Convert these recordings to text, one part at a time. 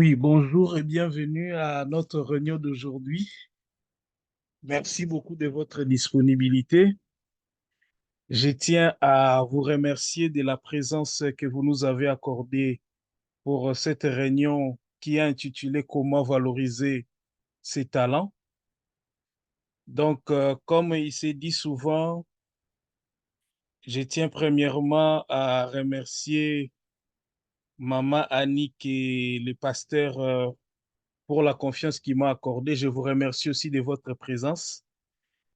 Oui, bonjour et bienvenue à notre réunion d'aujourd'hui. Merci beaucoup de votre disponibilité. Je tiens à vous remercier de la présence que vous nous avez accordée pour cette réunion qui est intitulée Comment valoriser ses talents. Donc, comme il s'est dit souvent, je tiens premièrement à remercier Maman Annick et le pasteur pour la confiance qu'il m'a accordée. Je vous remercie aussi de votre présence,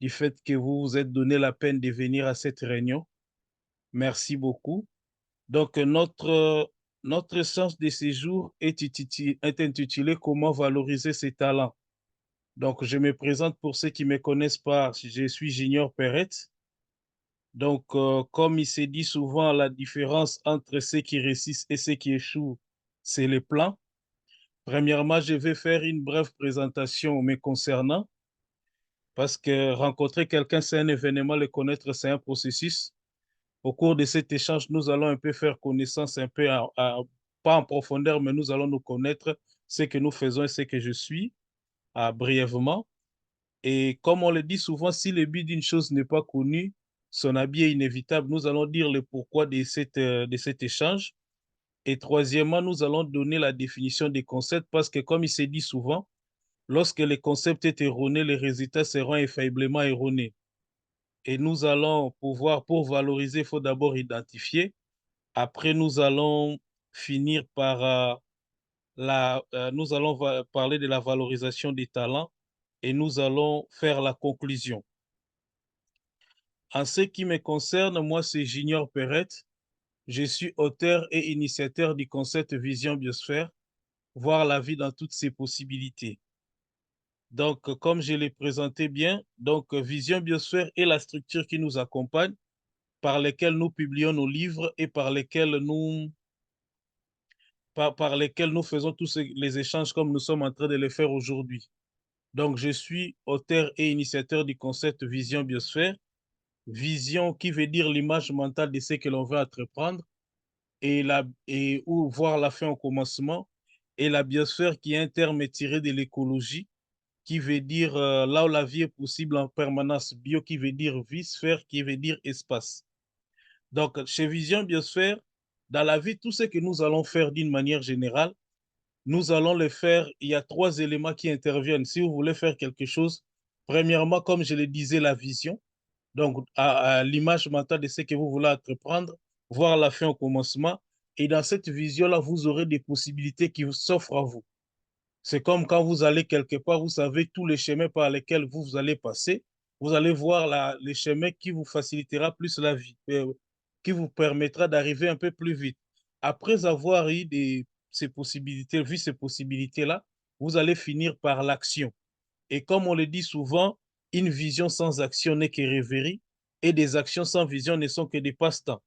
du fait que vous vous êtes donné la peine de venir à cette réunion. Merci beaucoup. Donc, notre sens de séjour est intitulé Comment valoriser ses talents. Donc, je me présente pour ceux qui ne me connaissent pas. Je suis Junior Perret. Donc, comme il s'est dit souvent, la différence entre ceux qui réussissent et ceux qui échouent, c'est les plans. Premièrement, je vais faire une brève présentation me concernant, parce que rencontrer quelqu'un, c'est un événement, le connaître, c'est un processus. Au cours de cet échange, nous allons un peu faire connaissance, un peu, pas en profondeur, mais nous allons nous connaître, ce que nous faisons et ce que je suis, brièvement. Et comme on le dit souvent, si le but d'une chose n'est pas connu, son habit est inévitable. Nous allons dire le pourquoi de cet échange. Et troisièmement, nous allons donner la définition des concepts parce que, comme il s'est dit souvent, lorsque les concepts est erroné, les résultats seront infailliblement erronés. Et nous allons pouvoir, pour valoriser, il faut d'abord identifier. Après, nous allons finir par nous allons parler de la valorisation des talents et nous allons faire la conclusion. En ce qui me concerne, moi, c'est Junior Perret. Je suis auteur et initiateur du concept Vision Biosphère, voir la vie dans toutes ses possibilités. Donc, comme je l'ai présenté bien, donc Vision Biosphère est la structure qui nous accompagne, par lesquelles nous publions nos livres et par lesquels nous faisons tous les échanges comme nous sommes en train de les faire aujourd'hui. Donc, je suis auteur et initiateur du concept Vision Biosphère. Vision qui veut dire l'image mentale de ce que l'on veut entreprendre et ou voir la fin au commencement. Et la biosphère qui est un terme tiré de l'écologie, qui veut dire là où la vie est possible en permanence. Bio qui veut dire vie, sphère qui veut dire espace. Donc, chez Vision Biosphère, dans la vie, tout ce que nous allons faire d'une manière générale, nous allons le faire. Il y a trois éléments qui interviennent. Si vous voulez faire quelque chose, premièrement, comme je le disais, la vision. Donc, à l'image mentale de ce que vous voulez entreprendre, voir la fin au commencement. Et dans cette vision-là, vous aurez des possibilités qui s'offrent à vous. C'est comme quand vous allez quelque part, vous savez tous les chemins par lesquels vous allez passer. Vous allez voir les chemins qui vous facilitera plus la vie, qui vous permettra d'arriver un peu plus vite. Après avoir eu ces possibilités, vu ces possibilités-là, vous allez finir par l'action. Et comme on le dit souvent, une vision sans action n'est que rêverie, et des actions sans vision ne sont que des passe-temps.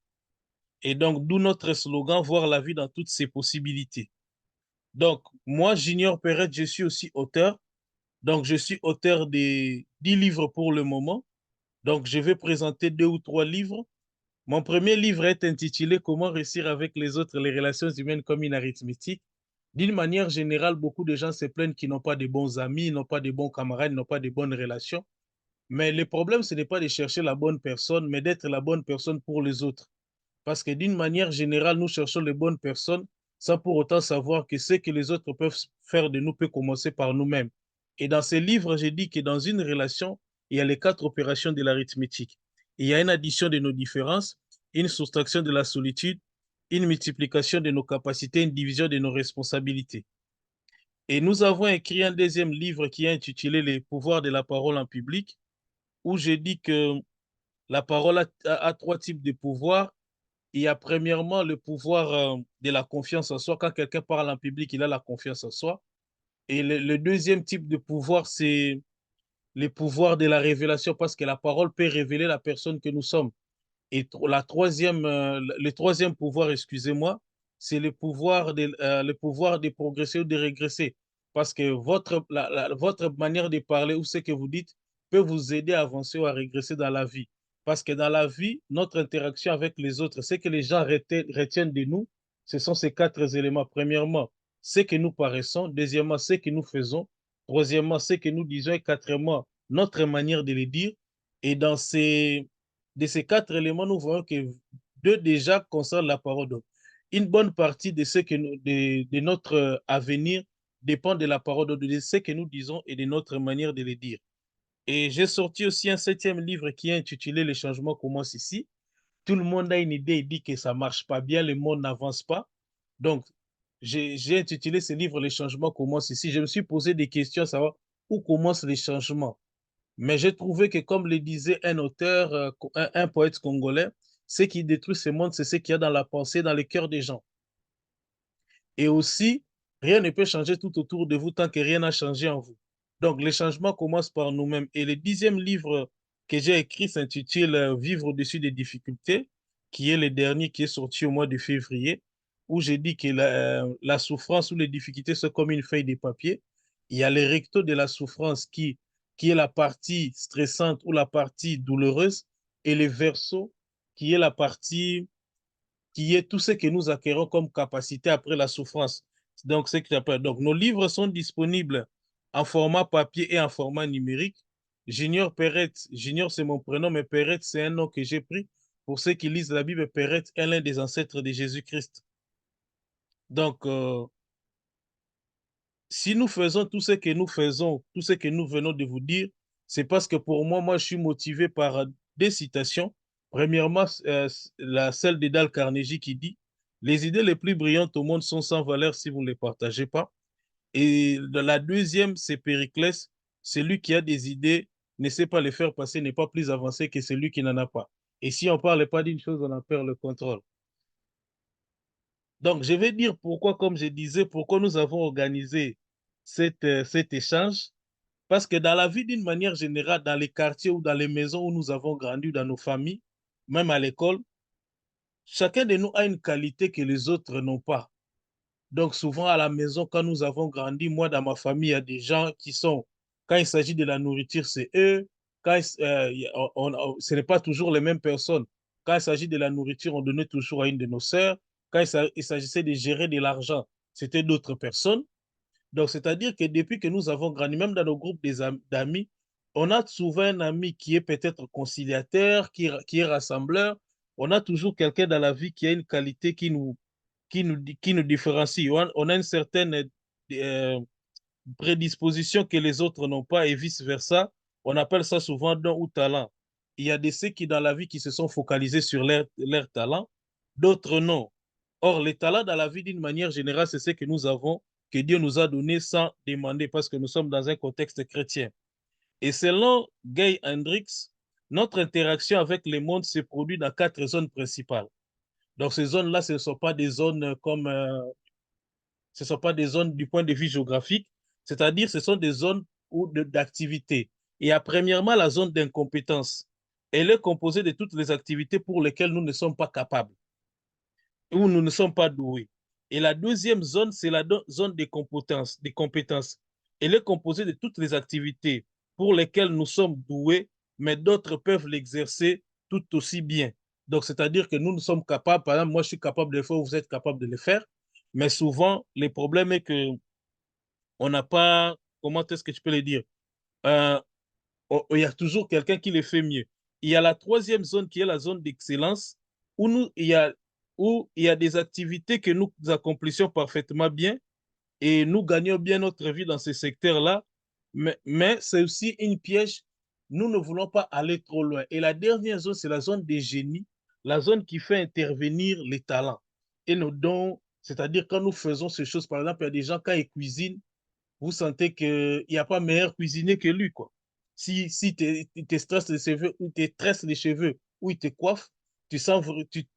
Et donc, d'où notre slogan, voir la vie dans toutes ses possibilités. Donc, moi, Junior Perret, je suis aussi auteur. Donc, je suis auteur des 10 livres pour le moment. Donc, je vais présenter deux ou trois livres. Mon premier livre est intitulé Comment réussir avec les autres, les relations humaines comme une arithmétique. D'une manière générale, beaucoup de gens se plaignent qu'ils n'ont pas de bons amis, n'ont pas de bons camarades, n'ont pas de bonnes relations. Mais le problème, ce n'est pas de chercher la bonne personne, mais d'être la bonne personne pour les autres. Parce que d'une manière générale, nous cherchons les bonnes personnes sans pour autant savoir que ce que les autres peuvent faire de nous peut commencer par nous-mêmes. Et dans ces livres, j'ai dit que dans une relation, il y a les quatre opérations de l'arithmétique. Il y a une addition de nos différences, une soustraction de la solitude, une multiplication de nos capacités, une division de nos responsabilités. Et nous avons écrit un deuxième livre qui est intitulé Les pouvoirs de la parole en public, où j'ai dit que la parole a trois types de pouvoirs. Il y a premièrement le pouvoir de la confiance en soi. Quand quelqu'un parle en public, il a la confiance en soi. Et le deuxième type de pouvoir, c'est le pouvoir de la révélation, parce que la parole peut révéler la personne que nous sommes. Et le troisième pouvoir, excusez-moi, c'est le pouvoir de progresser ou de régresser. Parce que votre manière de parler ou ce que vous dites peut vous aider à avancer ou à régresser dans la vie. Parce que dans la vie, notre interaction avec les autres, ce que les gens retiennent de nous, ce sont ces quatre éléments. Premièrement, ce que nous paraissons, deuxièmement, ce que nous faisons, troisièmement, ce que nous disons, et quatrièmement, notre manière de le dire. Et de ces quatre éléments, nous voyons que deux déjà concernent la parole d'homme. Une bonne partie de, ce que de notre avenir dépend de la parole d'homme, de ce que nous disons et de notre manière de le dire. Et j'ai sorti aussi un septième livre qui est intitulé Les changements commencent ici. Tout le monde a une idée, il dit que ça ne marche pas bien, le monde n'avance pas. Donc, j'ai intitulé ce livre Les changements commencent ici. Je me suis posé des questions à savoir où commencent les changements. Mais j'ai trouvé que, comme le disait un auteur, un poète congolais, ce qui détruit ce monde, c'est ce qu'il y a dans la pensée, dans le cœur des gens. Et aussi, rien ne peut changer tout autour de vous tant que rien n'a changé en vous. Donc, les changements commencent par nous-mêmes. Et le dixième livre que j'ai écrit s'intitule Vivre au-dessus des difficultés, qui est le dernier qui est sorti au mois de février, où j'ai dit que la souffrance ou les difficultés sont comme une feuille de papier. Il y a le recto de la souffrance qui est la partie stressante ou la partie douloureuse, et le verso qui est la partie qui est tout ce que nous acquérons comme capacité après la souffrance. Donc, ce que j'appelle. Donc, nos livres sont disponibles en format papier et en format numérique. Junior Perrette, Junior c'est mon prénom, mais Perrette c'est un nom que j'ai pris. Pour ceux qui lisent la Bible, Perrette est l'un des ancêtres de Jésus-Christ. Donc, si nous faisons tout ce que nous faisons, tout ce que nous venons de vous dire, c'est parce que pour moi, je suis motivé par des citations. Premièrement, celle de Dale Carnegie qui dit, les idées les plus brillantes au monde sont sans valeur si vous ne les partagez pas. Et la deuxième, c'est Périclès, celui qui a des idées, ne sait pas les faire passer, n'est pas plus avancé que celui qui n'en a pas. Et si on ne parle pas d'une chose, on en perd le contrôle. Donc, je vais dire pourquoi, comme je disais, pourquoi nous avons organisé cet échange. Parce que dans la vie, d'une manière générale, dans les quartiers ou dans les maisons où nous avons grandi, dans nos familles, même à l'école, chacun de nous a une qualité que les autres n'ont pas. Donc, souvent à la maison, quand nous avons grandi, moi, dans ma famille, il y a des gens qui sont, quand il s'agit de la nourriture, c'est eux. Ce n'est pas toujours les mêmes personnes. Quand il s'agit de la nourriture, on donnait toujours à une de nos sœurs. Quand il s'agissait de gérer de l'argent, c'était d'autres personnes. Donc, c'est-à-dire que depuis que nous avons grandi, même dans nos groupes d'amis, on a souvent un ami qui est peut-être conciliateur, qui est rassembleur. On a toujours quelqu'un dans la vie qui a une qualité qui nous différencie. On a une certaine euh, prédisposition que les autres n'ont pas et vice-versa. On appelle ça souvent don ou talent. Il y a des ceux qui, dans la vie, qui se sont focalisés sur leur talent, d'autres non. Or, les talents dans la vie, d'une manière générale, c'est ce que nous avons, que Dieu nous a donné sans demander, parce que nous sommes dans un contexte chrétien. Et selon Gay Hendricks, notre interaction avec le monde se produit dans quatre zones principales. Donc, ces zones-là, ce ne sont pas des zones ce ne sont pas des zones du point de vue géographique, c'est-à-dire ce sont des zones d'activité. Il y a premièrement la zone d'incompétence. Elle est composée de toutes les activités pour lesquelles nous ne sommes pas capables, où nous ne sommes pas doués. Et la deuxième zone, c'est la zone des compétences. Elle est composée de toutes les activités pour lesquelles nous sommes doués, mais d'autres peuvent l'exercer tout aussi bien. Donc, c'est-à-dire que nous sommes capables, par exemple, moi je suis capable de le faire, vous êtes capable de le faire, mais souvent, le problème est que on n'a pas, comment est-ce que tu peux le dire? Euh, il y a toujours quelqu'un qui le fait mieux. Il y a la troisième zone qui est la zone d'excellence où, où il y a des activités que nous accomplissions parfaitement bien et nous gagnons bien notre vie dans ce secteur-là. Mais c'est aussi une piège. Nous ne voulons pas aller trop loin. Et la dernière zone, c'est la zone des génies, la zone qui fait intervenir les talents et nos dons. C'est-à-dire quand nous faisons ces choses, par exemple, il y a des gens, quand ils cuisinent, vous sentez qu'il n'y a pas meilleur cuisinier que lui, quoi. Si il te stresse les cheveux ou te tresse les cheveux ou il te coiffe, tu sens,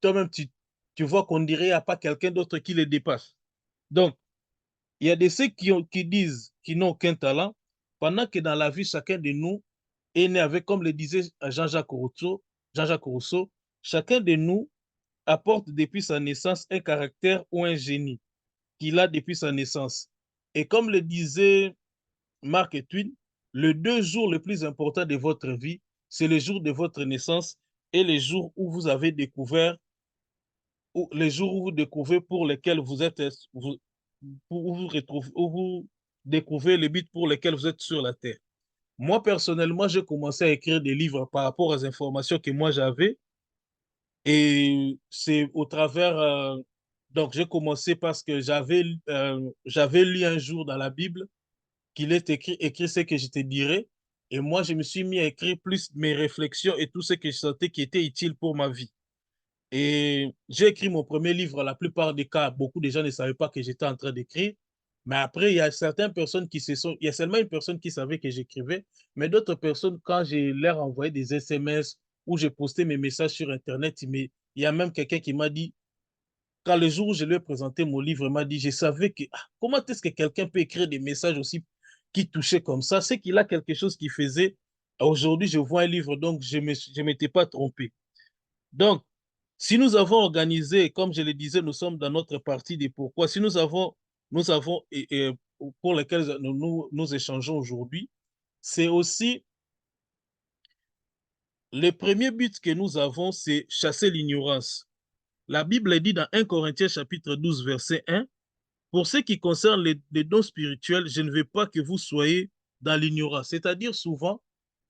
toi-même, tu vois qu'on dirait qu'il n'y a pas quelqu'un d'autre qui les dépasse. Donc, il y a des ceux qui disent qu'ils n'ont aucun talent, pendant que dans la vie, chacun de nous est né avec, comme le disait Jean-Jacques Rousseau, chacun de nous apporte depuis sa naissance un caractère ou un génie qu'il a depuis sa naissance. Et comme le disait Mark Twain, les deux jours les plus importants de votre vie, c'est le jour de votre naissance et les jours où vous avez découvert, ou les jours où vous découvrez pour lesquels vous êtes, où vous retrouvez, où vous découvrez les buts pour lesquels vous êtes sur la terre. Moi, personnellement, j'ai commencé à écrire des livres par rapport aux informations que moi j'avais. Et c'est au travers... donc, j'ai commencé parce que j'avais lu un jour dans la Bible qu'il est écrit ce que je te dirais. Et moi, je me suis mis à écrire plus mes réflexions et tout ce que je sentais qui était utile pour ma vie. Et j'ai écrit mon premier livre. La plupart des cas, beaucoup de gens ne savaient pas que j'étais en train d'écrire. Mais après, il y a certaines personnes qui se sont... Il y a seulement une personne qui savait que j'écrivais. Mais d'autres personnes, quand j'ai leur envoyé des SMS ou j'ai posté mes messages sur Internet, il y a même quelqu'un qui m'a dit, quand le jour où je lui ai présenté mon livre, il m'a dit, je savais que... comment est-ce que quelqu'un peut écrire des messages aussi qui touchaient comme ça? C'est qu'il a quelque chose qui faisait. Aujourd'hui, je vois un livre, donc je ne m'étais pas trompé. Donc, si nous avons organisé, comme je le disais, nous sommes dans notre partie des pourquoi, si nous avons pour lesquels nous échangeons aujourd'hui, c'est aussi le premier but que nous avons, c'est chasser l'ignorance. La Bible dit dans 1 Corinthiens chapitre 12, verset 1, pour ce qui concerne les dons spirituels, je ne veux pas que vous soyez dans l'ignorance. C'est-à-dire souvent,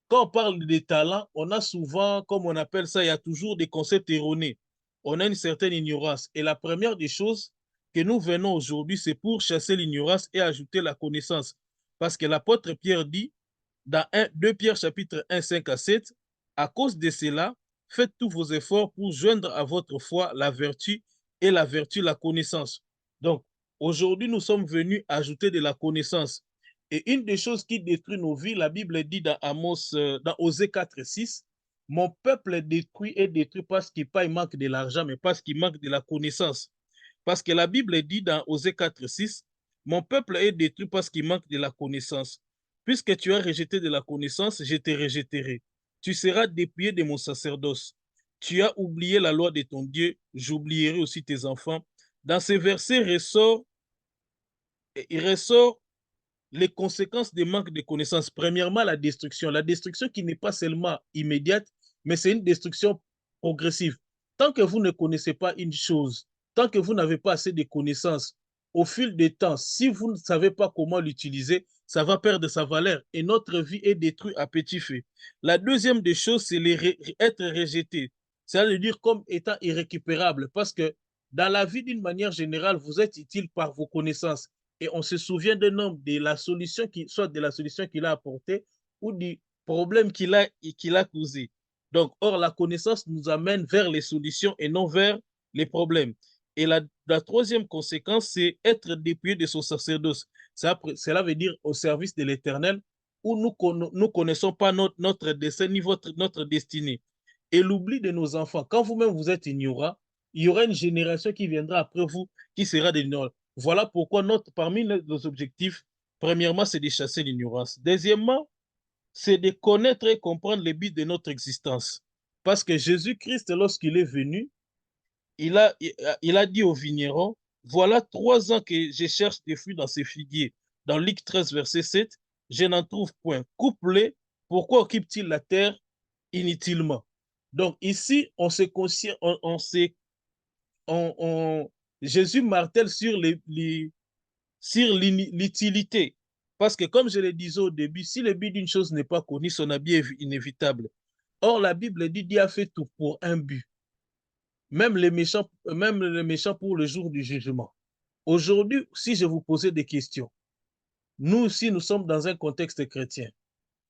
quand on parle des talents, on a souvent, comme on appelle ça, il y a toujours des concepts erronés. On a une certaine ignorance. Et la première des choses que nous venons aujourd'hui, c'est pour chasser l'ignorance et ajouter la connaissance. Parce que l'apôtre Pierre dit, dans 2 Pierre chapitre 1, 5 à 7, à cause de cela, faites tous vos efforts pour joindre à votre foi la vertu et la vertu la connaissance. Donc, aujourd'hui, nous sommes venus ajouter de la connaissance. Et une des choses qui détruit nos vies, la Bible dit dans Amos, dans Osée 4 et 6, mon peuple est détruit parce qu'il pas il manque de l'argent, mais parce qu'il manque de la connaissance. Parce que la Bible dit dans Osée 4 et 6, mon peuple est détruit parce qu'il manque de la connaissance. Puisque tu as rejeté de la connaissance, je te rejetterai. Tu seras dépouillé de mon sacerdoce. Tu as oublié la loi de ton Dieu, j'oublierai aussi tes enfants. Dans ces versets il ressort les conséquences des manques de connaissances. Premièrement, la destruction. La destruction qui n'est pas seulement immédiate, mais c'est une destruction progressive. Tant que vous ne connaissez pas une chose, tant que vous n'avez pas assez de connaissances, au fil des temps, si vous ne savez pas comment l'utiliser, ça va perdre sa valeur et notre vie est détruite à petit feu. La deuxième des choses, c'est être rejeté. C'est-à-dire comme étant irrécupérable parce que dans la vie, d'une manière générale, vous êtes utile par vos connaissances et on se souvient d'un homme de la solution soit de la solution qu'il a apportée ou du problème qu'il a causé. Donc, or, la connaissance nous amène vers les solutions et non vers les problèmes. Et la troisième conséquence, c'est être dépouillé de son sacerdoce. Cela veut dire au service de l'Éternel, où nous connaissons pas notre destin ni notre destinée. Et l'oubli de nos enfants. Quand vous-même vous êtes ignorant, il y aura une génération qui viendra après vous qui sera des ignorants. Voilà pourquoi parmi nos objectifs, premièrement, c'est de chasser l'ignorance. Deuxièmement, c'est de connaître et comprendre les buts de notre existence. Parce que Jésus-Christ, lorsqu'il est venu, il a dit aux vignerons, voilà 3 ans que je cherche des fruits dans ces figuiers. Dans Luc 13, verset 7, je n'en trouve point. Coupe-les, pourquoi occupe-t-il la terre inutilement? Donc ici, on se conscient, Jésus martèle sur l'utilité. Parce que comme je le disais au début, si le but d'une chose n'est pas connu, son habit est inévitable. Or, la Bible dit, Dieu a fait tout pour un but. Même les méchants pour le jour du jugement. Aujourd'hui, si je vous posais des questions, nous aussi, nous sommes dans un contexte chrétien.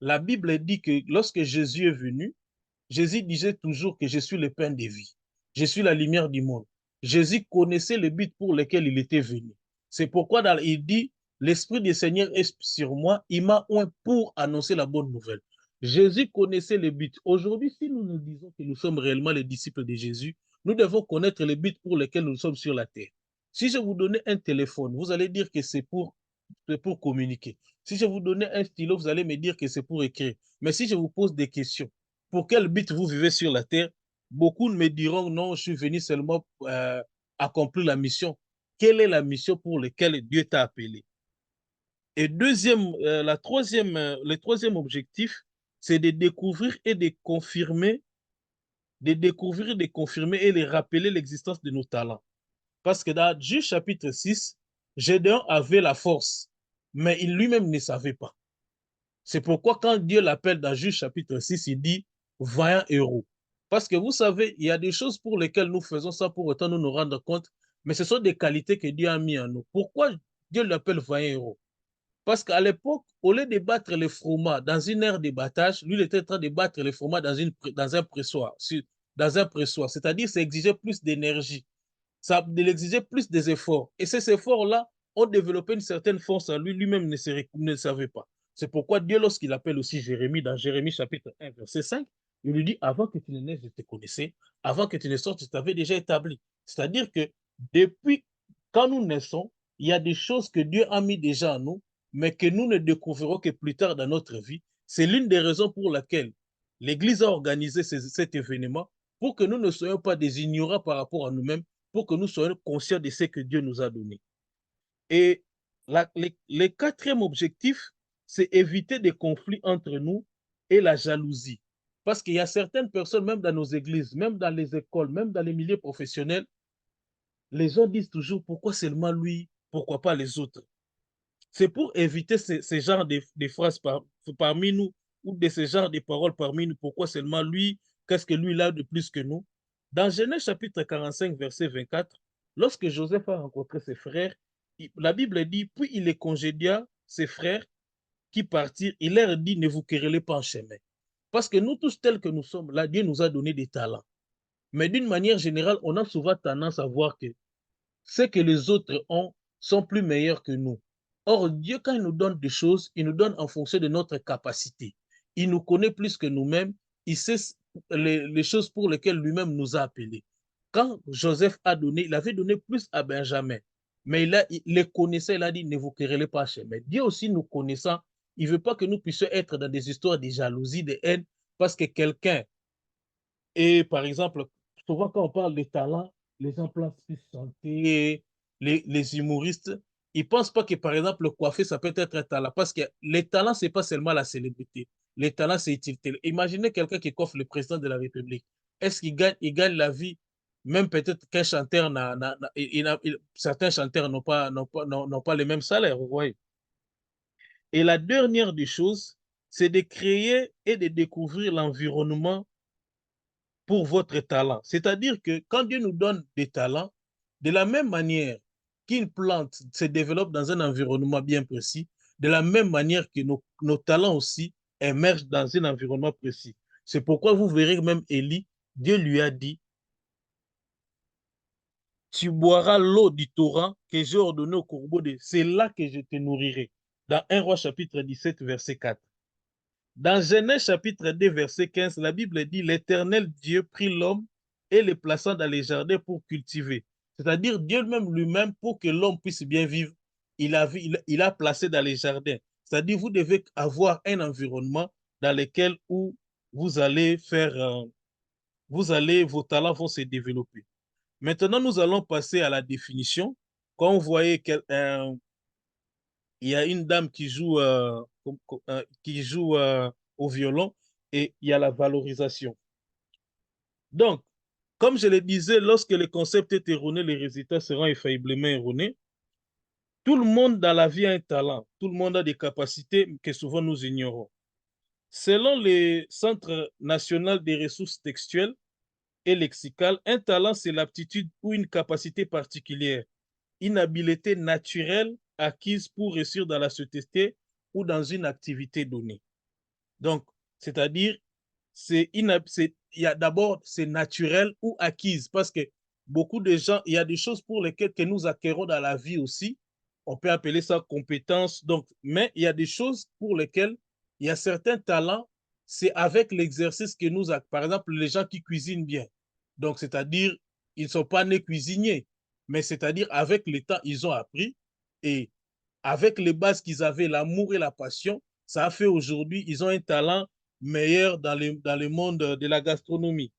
La Bible dit que lorsque Jésus est venu, Jésus disait toujours que je suis le pain de vie. Je suis la lumière du monde. Jésus connaissait le but pour lequel il était venu. C'est pourquoi il dit, l'Esprit du Seigneur est sur moi, il m'a oint pour annoncer la bonne nouvelle. Jésus connaissait le but. Aujourd'hui, si nous nous disons que nous sommes réellement les disciples de Jésus, nous devons connaître le but pour lequel nous sommes sur la terre. Si je vous donnais un téléphone, vous allez dire que c'est pour communiquer. Si je vous donnais un stylo, vous allez me dire que c'est pour écrire. Mais si je vous pose des questions, pour quel but vous vivez sur la terre? Beaucoup me diront, non, je suis venu seulement accomplir la mission. Quelle est la mission pour laquelle Dieu t'a appelé? Et le troisième objectif, c'est de découvrir et de confirmer, et de rappeler l'existence de nos talents. Parce que dans Juge chapitre 6, Gédéon avait la force, mais il lui-même ne savait pas. C'est pourquoi quand Dieu l'appelle dans Juge chapitre 6, il dit vaillant héros. Parce que vous savez, il y a des choses pour lesquelles nous faisons ça pour autant nous nous rendre compte, mais ce sont des qualités que Dieu a mis en nous. Pourquoi Dieu l'appelle vaillant héros? Parce qu'à l'époque, au lieu de battre les fromages dans une aire de battage, lui, il était en train de battre les fromages dans un pressoir. Dans un pressoir. C'est-à-dire, ça exigeait plus d'énergie. Ça exigeait plus des efforts. Et ces efforts-là ont développé une certaine force en lui, lui-même ne savait pas. C'est pourquoi Dieu, lorsqu'il appelle aussi Jérémie, dans Jérémie chapitre 1, verset 5, il lui dit, avant que tu ne naisses, je te connaissais, avant que tu ne sortes, je t'avais déjà établi. C'est-à-dire que depuis quand nous naissons, il y a des choses que Dieu a mis déjà en nous, mais que nous ne découvrirons que plus tard dans notre vie. C'est l'une des raisons pour laquelle l'Église a organisé cet événement, pour que nous ne soyons pas des ignorants par rapport à nous-mêmes, pour que nous soyons conscients de ce que Dieu nous a donné. Et le quatrième objectif, c'est éviter des conflits entre nous et la jalousie. Parce qu'il y a certaines personnes, même dans nos églises, même dans les écoles, même dans les milieux professionnels, les gens disent toujours pourquoi seulement lui, pourquoi pas les autres. C'est pour éviter ce genre de phrases parmi nous ou de ce genre de paroles parmi nous. Pourquoi seulement lui? Qu'est-ce que lui a de plus que nous? Dans Genèse chapitre 45, verset 24, lorsque Joseph a rencontré ses frères, la Bible dit, puis il les congédia, ses frères qui partirent, il leur dit, ne vous querellez pas en chemin. Parce que nous tous tels que nous sommes, là, Dieu nous a donné des talents. Mais d'une manière générale, on a souvent tendance à voir que ce que les autres ont sont plus meilleurs que nous. Or, Dieu, quand il nous donne des choses, il nous donne en fonction de notre capacité. Il nous connaît plus que nous-mêmes. Il sait les choses pour lesquelles lui-même nous a appelés. Quand Joseph a donné, il avait donné plus à Benjamin. Mais il les connaissait, il a dit, ne vous querellez pas chez moi. Dieu aussi nous connaissant, il ne veut pas que nous puissions être dans des histoires de jalousie, de haine, parce que quelqu'un et par exemple, souvent quand on parle de talent, les gens pensent plus santé, les humoristes, ils ne pensent pas que par exemple le coiffé, ça peut être un talent. Parce que les talents, ce n'est pas seulement la célébrité. Les talents, c'est utilité. Imaginez quelqu'un qui coiffe le président de la République. Est-ce il gagne la vie? Même peut-être qu'un chanteur, certains chanteurs n'ont pas les mêmes salaires, vous voyez. Et la dernière des choses, c'est de créer et de découvrir l'environnement pour votre talent. C'est-à-dire que quand Dieu nous donne des talents, de la même manière qu'une plante se développe dans un environnement bien précis, de la même manière que nos talents aussi émergent dans un environnement précis. C'est pourquoi vous verrez même Élie, Dieu lui a dit, tu boiras l'eau du torrent que j'ai ordonné au corbeau de... C'est là que je te nourrirai. Dans 1 Roi chapitre 17, verset 4. Dans Genèse chapitre 2, verset 15, la Bible dit, l'Éternel Dieu prit l'homme et le plaça dans les jardins pour cultiver. C'est-à-dire Dieu même lui-même, pour que l'homme puisse bien vivre, il a placé dans les jardins. C'est-à-dire vous devez avoir un environnement dans lequel où vous allez faire, vos talents vont se développer. Maintenant, nous allons passer à la définition. Quand vous voyez il y a une dame qui joue au violon et il y a la valorisation. Donc, comme je le disais, lorsque le concept est erroné, les résultats seront infailliblement erronés. Tout le monde dans la vie a un talent. Tout le monde a des capacités que souvent nous ignorons. Selon le Centre national des ressources textuelles et lexicales, un talent, c'est l'aptitude ou une capacité particulière, une habileté naturelle acquise pour réussir dans la société ou dans une activité donnée. Donc, c'est-à-dire, il y a d'abord, c'est naturel ou acquise parce que beaucoup de gens, il y a des choses pour lesquelles que nous acquérons dans la vie aussi. On peut appeler ça compétence. Donc, mais il y a des choses pour lesquelles il y a certains talents, c'est avec l'exercice que nous, par exemple, les gens qui cuisinent bien. Donc, c'est-à-dire, ils ne sont pas nés cuisiniers, mais c'est-à-dire avec le temps, ils ont appris et avec les bases qu'ils avaient, l'amour et la passion, ça a fait aujourd'hui, ils ont un talent meilleur dans le monde de la gastronomie.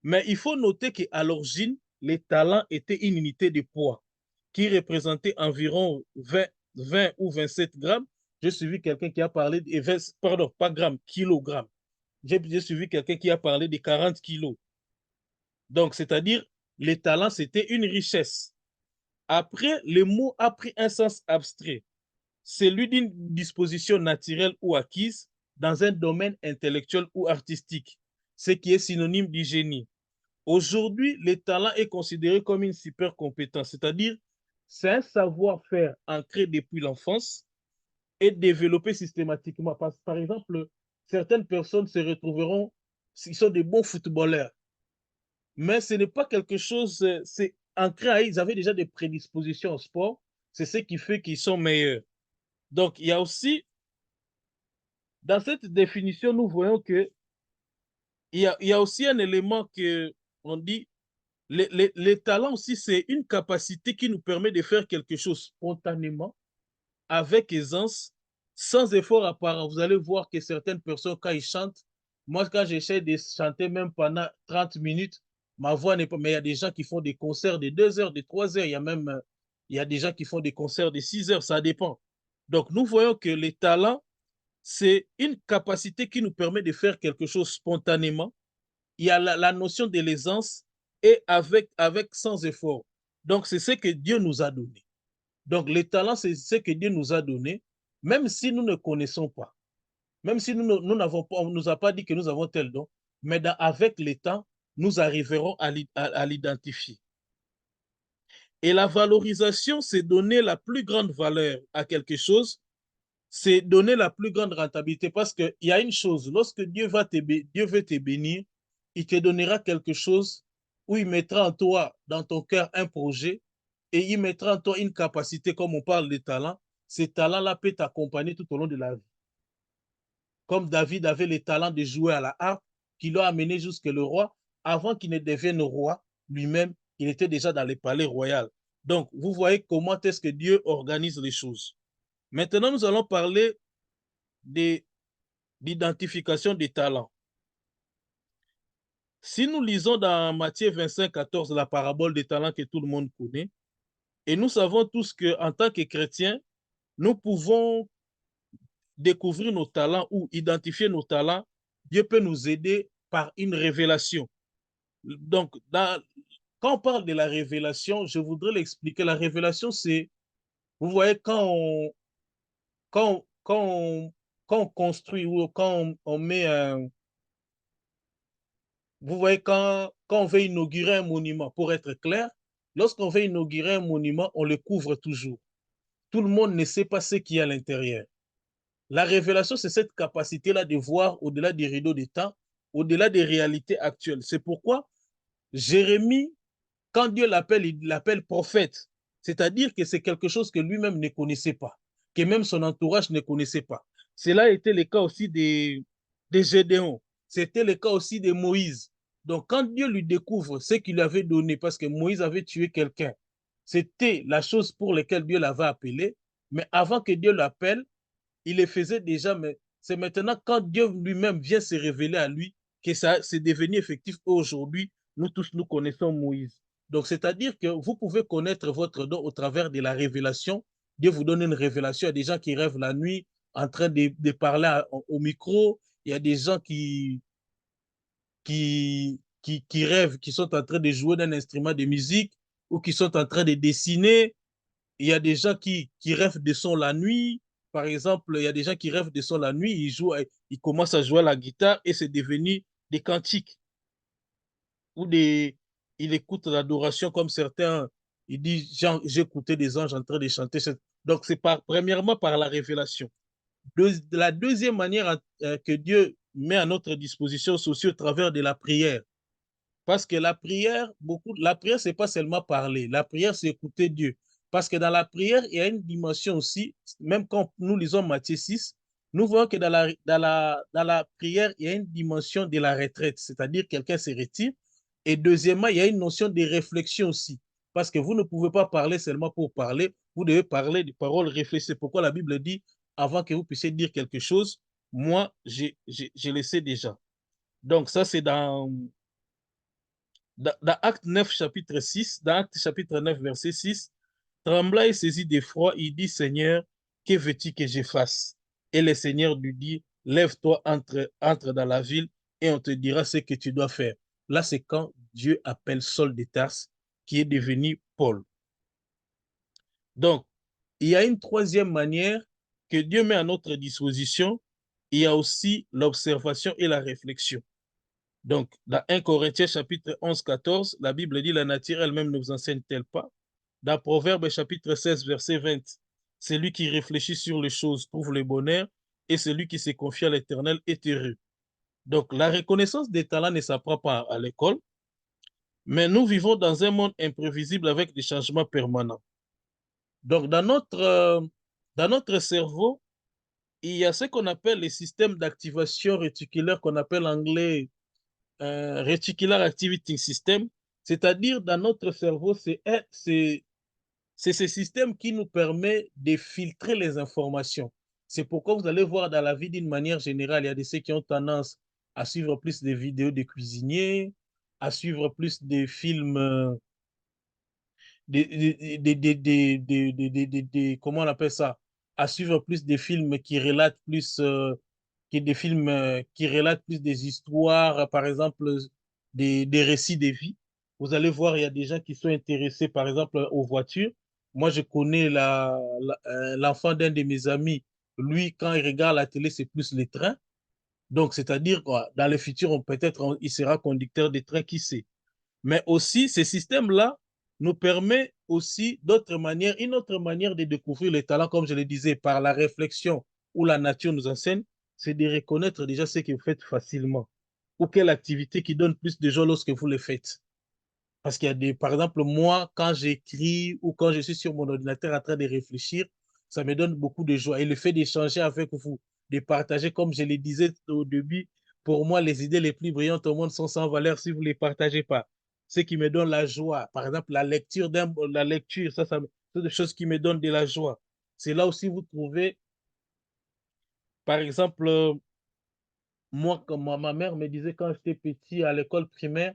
Mais il faut noter qu'à l'origine, les talents étaient une unité de poids qui représentait environ 20 ou 27 grammes. J'ai suivi quelqu'un qui a parlé de 20, pardon, pas grammes, kilogrammes. J'ai suivi quelqu'un qui a parlé de 40 kilos. Donc, c'est-à-dire, les talents, c'était une richesse. Après, le mot a pris un sens abstrait, celui d'une disposition naturelle ou acquise dans un domaine intellectuel ou artistique, ce qui est synonyme du génie. Aujourd'hui, le talent est considéré comme une super compétence, c'est-à-dire c'est un savoir-faire ancré depuis l'enfance et développé systématiquement. Par exemple, certaines personnes se retrouveront, s'ils sont des bons footballeurs, mais ce n'est pas quelque chose, c'est ancré à eux, ils avaient déjà des prédispositions au sport, c'est ce qui fait qu'ils sont meilleurs. Donc, il y a aussi, dans cette définition, nous voyons que il y a aussi un élément que on dit, les talents aussi, c'est une capacité qui nous permet de faire quelque chose spontanément, avec aisance, sans effort apparent. Vous allez voir que certaines personnes, quand ils chantent, moi, quand j'essaie de chanter même pendant 30 minutes, ma voix n'est pas. Mais il y a des gens qui font des concerts de 2 heures, de 3 heures. Il y a même il y a des gens qui font des concerts de 6 heures. Ça dépend. Donc, nous voyons que les talents, c'est une capacité qui nous permet de faire quelque chose spontanément. Il y a la notion de l'aisance et avec sans effort. Donc, c'est ce que Dieu nous a donné. Donc, les talents, c'est ce que Dieu nous a donné, même si nous ne connaissons pas, même si nous n'avons pas, on ne nous a pas dit que nous avons tel don, mais avec le temps, nous arriverons à l'identifier. Et la valorisation, c'est donner la plus grande valeur à quelque chose, c'est donner la plus grande rentabilité. Parce qu'il y a une chose, lorsque Dieu veut te bénir, il te donnera quelque chose où il mettra en toi, dans ton cœur, un projet et il mettra en toi une capacité, comme on parle de talent. Ces talents-là peuvent t'accompagner tout au long de la vie. Comme David avait le talent de jouer à la harpe, qui l'a amené jusqu'à le roi. Avant qu'il ne devienne roi, lui-même, il était déjà dans les palais royaux. Donc, vous voyez comment est-ce que Dieu organise les choses. Maintenant, nous allons parler d'identification des talents. Si nous lisons dans Matthieu 25, 14, la parabole des talents que tout le monde connaît, et nous savons tous qu'en tant que chrétiens, nous pouvons découvrir nos talents ou identifier nos talents. Dieu peut nous aider par une révélation. Donc, quand on parle de la révélation, je voudrais l'expliquer. La révélation, c'est, vous voyez, quand, quand, on, quand on construit ou quand on met un, vous voyez, quand on veut inaugurer un monument, pour être clair, lorsqu'on veut inaugurer un monument, on le couvre toujours. Tout le monde ne sait pas ce qu'il y a à l'intérieur. La révélation, c'est cette capacité-là de voir au-delà des rideaux des temps, au-delà des réalités actuelles. C'est pourquoi Jérémie, quand Dieu l'appelle, il l'appelle prophète. C'est-à-dire que c'est quelque chose que lui-même ne connaissait pas, que même son entourage ne connaissait pas. Cela a été le cas aussi de Gédéon. C'était le cas aussi de Moïse. Donc, quand Dieu lui découvre ce qu'il lui avait donné, parce que Moïse avait tué quelqu'un, c'était la chose pour laquelle Dieu l'avait appelé. Mais avant que Dieu l'appelle, il le faisait déjà, mais c'est maintenant quand Dieu lui-même vient se révéler à lui que ça c'est devenu effectif. Aujourd'hui, nous tous, nous connaissons Moïse. Donc, c'est-à-dire que vous pouvez connaître votre don au travers de la révélation. Dieu vous donne une révélation. Il y a des gens qui rêvent la nuit en train de parler au micro. Il y a des gens qui rêvent, qui sont en train de jouer d'un instrument de musique ou qui sont en train de dessiner. Il y a des gens qui rêvent de son la nuit. Par exemple, il y a des gens qui rêvent de son la nuit, ils commencent à jouer à la guitare et c'est devenu des cantiques ou il écoute l'adoration comme certains, ils disent, j'ai écouté des anges en train de chanter. Donc, c'est premièrement par la révélation. La deuxième manière que Dieu met à notre disposition, c'est aussi au travers de la prière. Parce que la prière, c'est pas seulement parler. La prière, c'est écouter Dieu. Parce que dans la prière, il y a une dimension aussi, même quand nous lisons Matthieu 6, nous voyons que dans la prière, il y a une dimension de la retraite, c'est-à-dire quelqu'un se retire. Et deuxièmement, il y a une notion de réflexion aussi. Parce que vous ne pouvez pas parler seulement pour parler, vous devez parler de paroles réfléchies. C'est pourquoi la Bible dit, avant que vous puissiez dire quelque chose, moi, je le sais déjà. Donc ça, c'est dans Acte 9, chapitre 6, dans Acte chapitre 9, verset 6, Tremblant et saisi d'effroi, il dit, Seigneur, que veux-tu que je fasse? Et le Seigneur lui dit, lève-toi, entre dans la ville et on te dira ce que tu dois faire. Là, c'est quand Dieu appelle Saul de Tarse, qui est devenu Paul. Donc, il y a une troisième manière que Dieu met à notre disposition. Il y a aussi l'observation et la réflexion. Donc, dans 1 Corinthiens chapitre 11, 14, la Bible dit, la nature elle-même ne vous enseigne-t-elle pas? Dans Proverbe chapitre 16, verset 20, celui qui réfléchit sur les choses trouve le bonheur et celui qui se confie à l'Éternel est heureux. Donc, la reconnaissance des talents ne s'apprend pas à l'école, mais nous vivons dans un monde imprévisible avec des changements permanents. Donc, dans notre cerveau, il y a ce qu'on appelle les systèmes d'activation réticulaire qu'on appelle en anglais Reticular Activity System, c'est-à-dire dans notre cerveau, c'est ce système qui nous permet de filtrer les informations. C'est pourquoi vous allez voir dans la vie d'une manière générale, il y a de ceux qui ont tendance à suivre plus des vidéos de cuisiniers, à suivre plus des films comment on appelle ça, à suivre plus des films qui relatent plus, des films qui relatent plus des histoires, par exemple, des récits de vie. Vous allez voir, il y a des gens qui sont intéressés, par exemple, aux voitures. Moi, je connais l'enfant d'un de mes amis. Lui, quand il regarde la télé, c'est plus les trains. Donc, c'est-à-dire, quoi, dans le futur, peut-être, il sera conducteur de train, qui sait. Mais aussi, ce système-là nous permet aussi d'autres manières, une autre manière de découvrir les talents, comme je le disais, par la réflexion où la nature nous enseigne, c'est de reconnaître déjà ce que vous faites facilement ou quelle activité qui donne plus de joie lorsque vous le faites. Parce qu'il y a des, par exemple, moi, quand j'écris ou quand je suis sur mon ordinateur en train de réfléchir, ça me donne beaucoup de joie. Et le fait d'échanger avec vous, de partager, comme je le disais au début, pour moi, les idées les plus brillantes au monde sont sans valeur si vous ne les partagez pas. Ce qui me donne la joie, par exemple, la lecture, ça, c'est des choses qui me donnent de la joie. C'est là aussi vous trouvez, par exemple, moi, comme ma mère me disait quand j'étais petit à l'école primaire,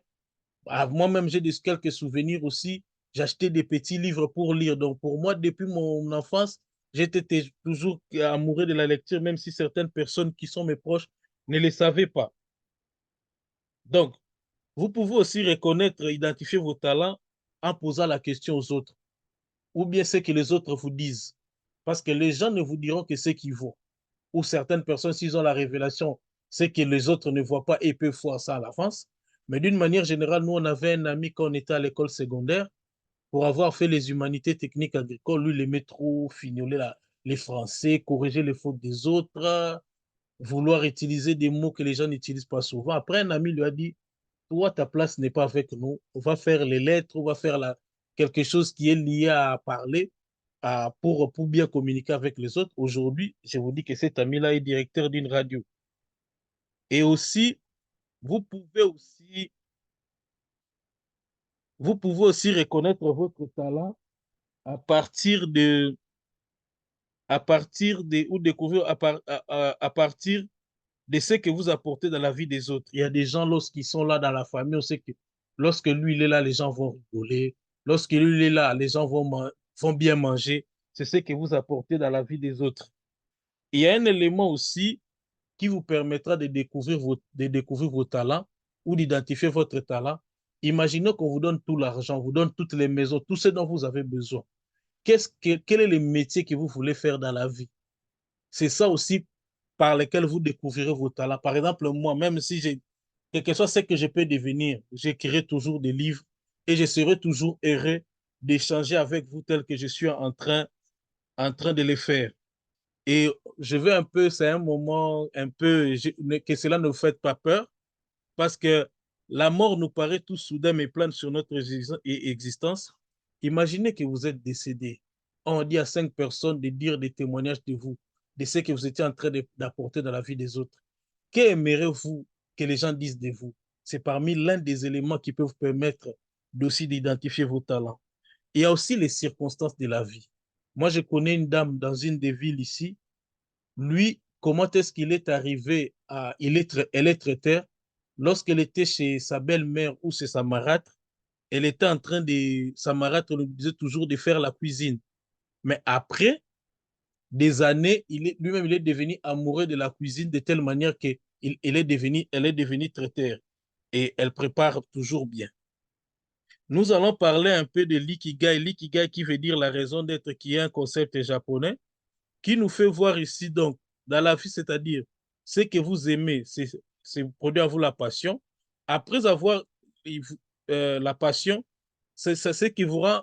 ah, moi-même, j'ai quelques souvenirs aussi. J'achetais des petits livres pour lire. Donc, pour moi, depuis mon enfance, j'étais toujours amoureux de la lecture, même si certaines personnes qui sont mes proches ne le savaient pas. Donc, vous pouvez aussi reconnaître, identifier vos talents en posant la question aux autres, ou bien ce que les autres vous disent. Parce que les gens ne vous diront que ce qu'ils voient. Ou certaines personnes, s'ils ont la révélation, c'est que les autres ne voient pas et peuvent voir ça à l'avance. Mais d'une manière générale, nous, on avait un ami quand on était à l'école secondaire, pour avoir fait les humanités techniques agricoles, lui, il aimait trop fignoler les Français, corriger les fautes des autres, vouloir utiliser des mots que les gens n'utilisent pas souvent. Après, un ami lui a dit, toi, ta place n'est pas avec nous. On va faire les lettres, on va faire quelque chose qui est lié à parler pour bien communiquer avec les autres. Aujourd'hui, je vous dis que cet ami-là est directeur d'une radio. Et aussi, vous pouvez aussi, vous pouvez aussi reconnaître votre talent à partir ou découvrir à partir de ce que vous apportez dans la vie des autres. Il y a des gens, lorsqu'ils sont là dans la famille, on sait que lorsque lui, il est là, les gens vont rigoler. Lorsque lui, il est là, les gens vont bien manger. C'est ce que vous apportez dans la vie des autres. Il y a un élément aussi qui vous permettra de découvrir vos talents ou d'identifier votre talent. Imaginez qu'on vous donne tout l'argent, on vous donne toutes les maisons, tout ce dont vous avez besoin. Quel est le métier que vous voulez faire dans la vie? C'est ça aussi par lequel vous découvrirez vos talents. Par exemple, moi, même si j'ai, quel que soit ce que je peux devenir, j'écrirai toujours des livres et je serai toujours heureux d'échanger avec vous tel que je suis en train de le faire. Et je veux un peu, c'est un moment un peu, que cela ne vous fait pas peur, parce que la mort nous paraît tout soudain mais plane sur notre existence. Imaginez que vous êtes décédé. On dit à 5 personnes de dire des témoignages de vous, de ce que vous étiez en train d'apporter dans la vie des autres. Qu'aimerez-vous que les gens disent de vous? C'est parmi l'un des éléments qui peuvent vous permettre aussi d'identifier vos talents. Il y a aussi les circonstances de la vie. Moi, je connais une dame dans une des villes ici. Lui, comment est-ce qu'il est arrivé à... Elle est traiteur. Lorsqu'elle était chez sa belle-mère ou chez sa marâtre, elle était en train de... Sa marâtre lui disait toujours de faire la cuisine. Mais après des années, lui-même, il est devenu amoureux de la cuisine de telle manière qu'elle est devenue traiteur. Et elle prépare toujours bien. Nous allons parler un peu de l'ikigai. L'ikigai qui veut dire la raison d'être, qui est un concept japonais, qui nous fait voir ici, donc, dans la vie, c'est-à-dire, ce que vous aimez, c'est produire à vous la passion. Après avoir la passion, c'est ce qui vous rend,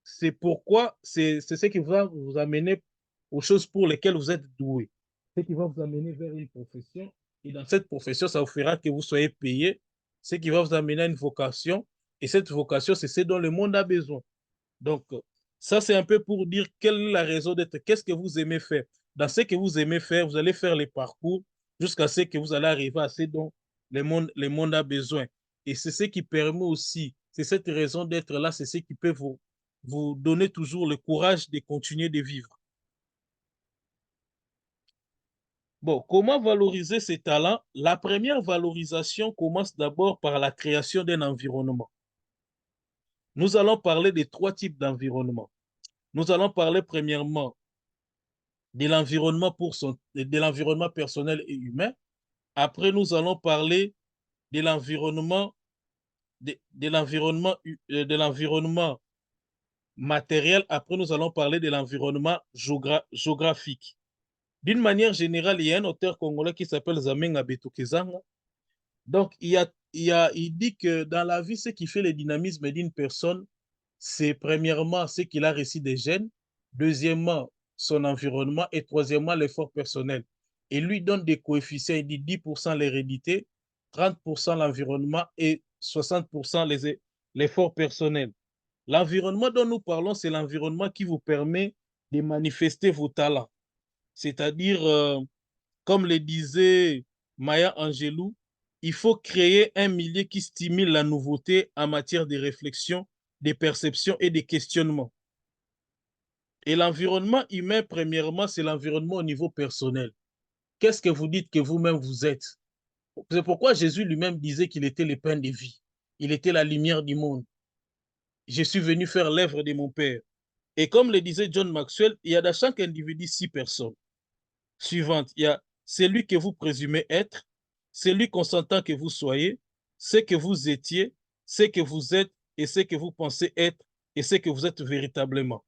c'est pourquoi, c'est ce qui va vous amener aux choses pour lesquelles vous êtes doué. Ce qui va vous amener vers une profession. Et dans cette profession, ça vous fera que vous soyez payé. Ce qui va vous amener à une vocation. Et cette vocation, c'est ce dont le monde a besoin. Donc, ça, c'est un peu pour dire quelle est la raison d'être, qu'est-ce que vous aimez faire. Dans ce que vous aimez faire, vous allez faire les parcours jusqu'à ce que vous allez arriver à ce dont le monde a besoin. Et c'est ce qui permet aussi, c'est cette raison d'être là, c'est ce qui peut vous donner toujours le courage de continuer de vivre. Bon, comment valoriser ces talents? La première valorisation commence d'abord par la création d'un environnement. Nous allons parler de trois types d'environnement. Nous allons parler premièrement de l'environnement personnel et humain. Après, nous allons parler de l'environnement de l'environnement matériel. Après, nous allons parler de l'environnement géographique. D'une manière générale, il y a un auteur congolais qui s'appelle Zamenga Betokezanga. Donc, il dit que dans la vie, ce qui fait le dynamisme d'une personne, c'est premièrement ce qu'il a reçu des gènes, deuxièmement son environnement et troisièmement l'effort personnel. Et lui donne des coefficients, il dit 10% l'hérédité, 30% l'environnement et 60% l'effort personnel. L'environnement dont nous parlons, c'est l'environnement qui vous permet de manifester vos talents. C'est-à-dire, comme le disait Maya Angelou, il faut créer un milieu qui stimule la nouveauté en matière de réflexion, de perception et de questionnement. Et l'environnement humain, premièrement, c'est l'environnement au niveau personnel. Qu'est-ce que vous dites que vous-même vous êtes? C'est pourquoi Jésus lui-même disait qu'il était le pain de vie. Il était la lumière du monde. Je suis venu faire l'œuvre de mon Père. Et comme le disait John Maxwell, il y a dans chaque individu 6 personnes. Suivante, il y a celui que vous présumez être, celui qu'on s'entend que vous soyez, ce que vous étiez, ce que vous êtes et ce que vous pensez être et ce que vous êtes véritablement.